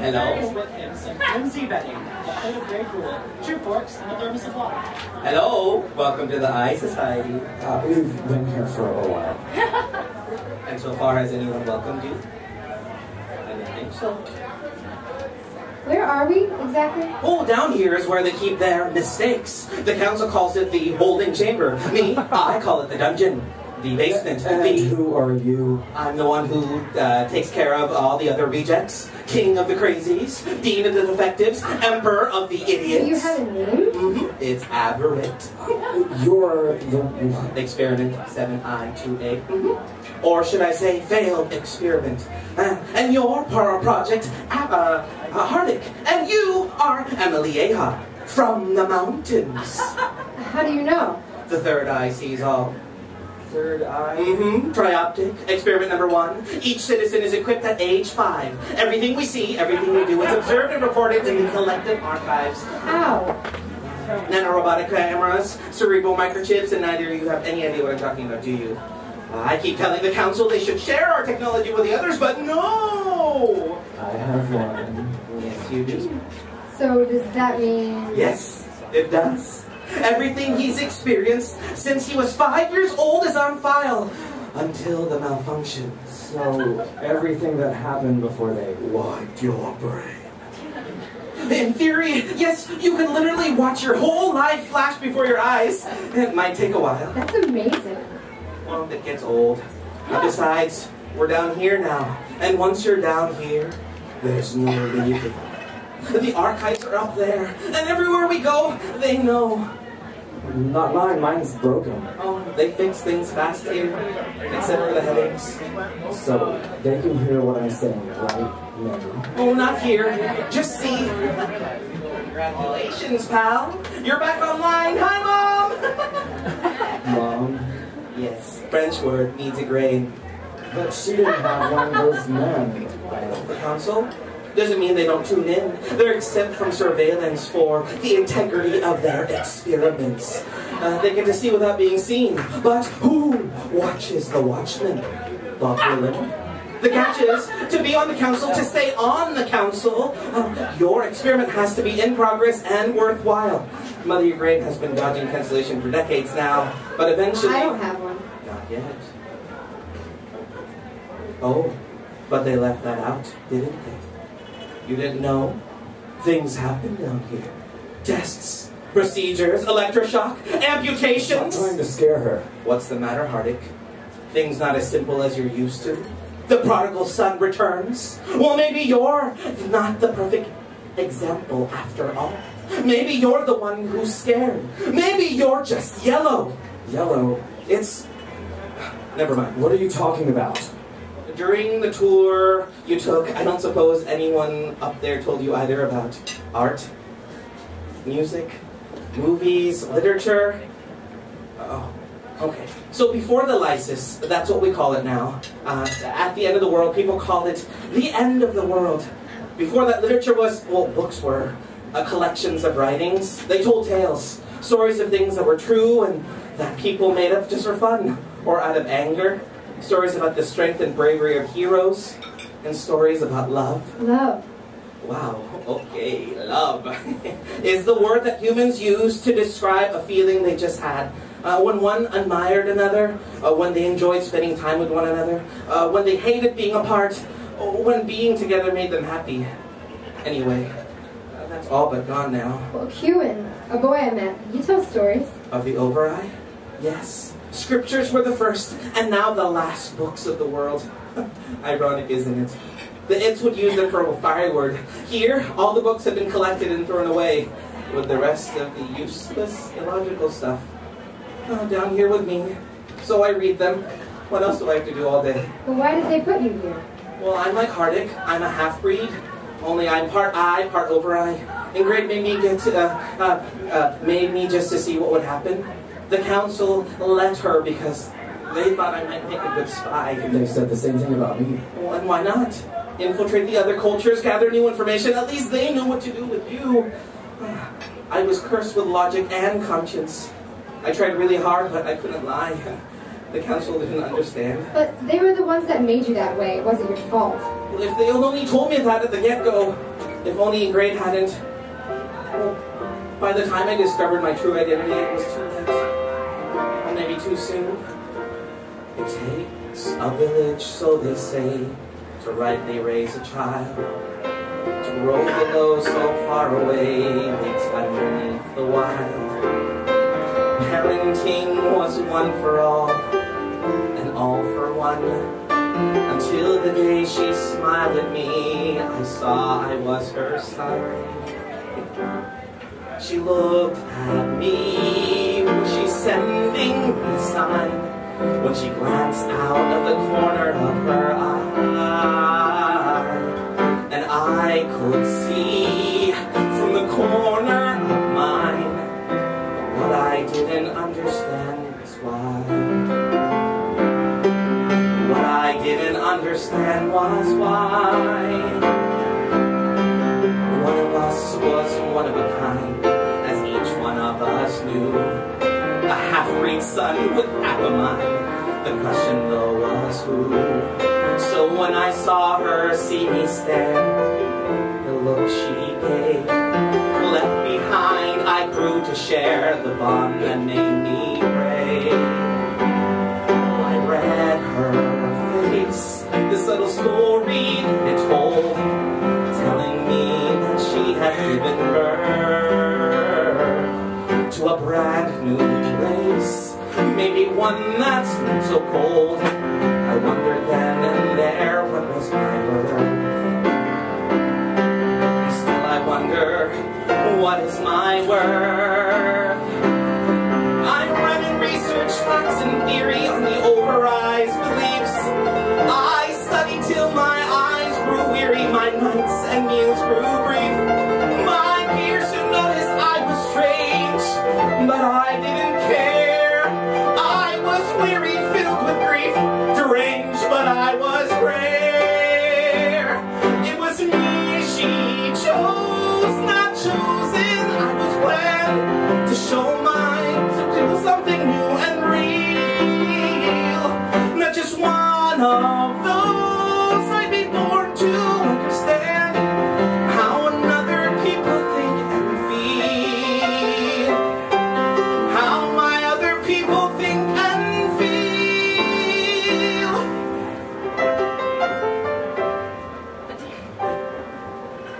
Hello? With him some flimsy bedding, a plate of grey gruel, 2 forks, and a thermos of water. Hello, welcome to the Eye Society. We've been here for a while. And so far, has anyone welcomed you? I don't think so. Where are we, exactly? Oh, down here is where they keep their mistakes. The council calls it the holding chamber. Me, I call it the dungeon. The basement. And who are you? I'm the one who takes care of all the other rejects. King of the crazies, dean of the defectives, emperor of the idiots. Do you have a name? Mm-hmm. It's Aberrant. You're the... Experiment 7I28. Mm-hmm. Or should I say, failed experiment. And you're Project Hardick. And you are Emily Aha from the mountains. How do you know? The third eye sees all. Third eye? Mm-hmm. Trioptic. Experiment number 1. Each citizen is equipped at age 5. Everything we see, everything we do is observed and recorded in the collective archives. How? Nanorobotic cameras, cerebral microchips, and neither of you have any idea what I'm talking about, do you? I keep telling the council they should share our technology with the others, but no! I have one. Yes, you do. So does that mean... Yes, it does. Everything he's experienced since he was 5 years old is on file. Until the malfunction. So, everything that happened before they wiped your brain. In theory, yes, you can literally watch your whole life flash before your eyes. It might take a while. That's amazing. Well, it gets old. Besides, we're down here now. And once you're down here, there's no leaving. The archives are up there. And everywhere we go, they know. Not mine. Mine's broken. Oh, they fix things fast here. Except for the headaches. So, they can hear what I'm saying, right? No. Oh, not here. Just see. Congratulations, pal. You're back online. Hi, Mom! Mom? Yes. French word means a grain. But she didn't have one of those men. The council? Doesn't mean they don't tune in. They're exempt from surveillance for the integrity of their experiments. They get to see without being seen. But who watches the watchmen? Bob Dylan. The catch is, to be on the council, to stay on the council, your experiment has to be in progress and worthwhile. Mother, your grade has been dodging cancellation for decades now, but eventually... I don't have one. Not yet. Oh, but they left that out, didn't they? You didn't know? Things happen down here. Tests, procedures, electroshock, amputations. Stop trying to scare her. What's the matter, Hardick? Things not as simple as you're used to? The prodigal son returns? Well, maybe you're not the perfect example after all. Maybe you're the one who's scared. Maybe you're just yellow. Yellow? It's... Never mind. What are you talking about? During the tour you took, I don't suppose anyone up there told you either about art, music, movies, literature? Oh, okay. So before the lysis, that's what we call it now. At the end of the world, people called it the end of the world. Before that, literature was, well, books were collections of writings. They told tales, stories of things that were true and that people made up just for fun or out of anger. Stories about the strength and bravery of heroes, and stories about love. Love. Wow, okay, love is the word that humans use to describe a feeling they just had. When one admired another, when they enjoyed spending time with one another, when they hated being apart, when being together made them happy. Anyway, that's all but gone now. Well, Kewen, a boy I met, you tell stories. Of the Overeye? Yes. Scriptures were the first, and now the last books of the world. Ironic, isn't it? The Its would use them for a firewood. Here, all the books have been collected and thrown away, with the rest of the useless, illogical stuff. Down here with me. So I read them. What else do I have to do all day? But why did they put you here? Well, I'm like Hardick. I'm a half-breed. Only I'm part eye, part Overeye. And Greg made me made me just to see what would happen. The council let her because they thought I might make a good spy. They said the same thing about me. Well, and why not? Infiltrate the other cultures, gather new information. At least they know what to do with you. I was cursed with logic and conscience. I tried really hard, but I couldn't lie. The council didn't understand. But they were the ones that made you that way. It wasn't your fault. Well, if they only told me that at the get-go. If only grade hadn't... Well, by the time I discovered my true identity, it was too late. Or maybe too soon. It takes a village, so they say, to rightly raise a child. To roll the low so far away makes underneath the wild. Parenting was one for all, and all for one. Until the day she smiled at me, I saw I was her son. She looked at me, was she sending me a sign? When she glanced out of the corner of her eye, and I could see from the corner of mine, what I didn't understand was why. What I didn't understand was why. One of us was one of a kind, as each one of us knew. A half-breed son with half a mind. The question though was who. So when I saw her see me stare, the look she gave, left behind, I grew to share the bond that made me brave. I read her face, the subtle story it told, telling me that she had given birth to a brand new place, maybe one that's not so cold. I wondered then and there, what was my worth? Still I wonder, what is my worth? I read and researched facts and theory on the overrized beliefs. I studied till my eyes grew weary, my nights and meals grew brief. My peers soon noticed I was strange, but I didn't care. I was weary, filled with grief, deranged, but I was rare. It was me she chose, not chosen. I was glad to show mine, to do something new and real. Not just one of those I'd be born to understand how another people think and feel. How my other people think and feel.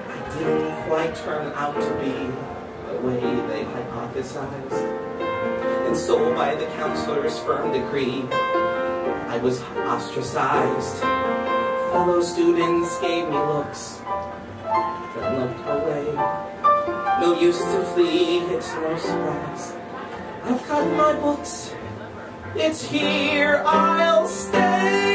I didn't quite turn out to be the way they hypothesized. And so by the counselor's firm decree, I was ostracized. Fellow students gave me looks, then looked away. No use to flee, it's no surprise. I've got my books, it's here I'll stay.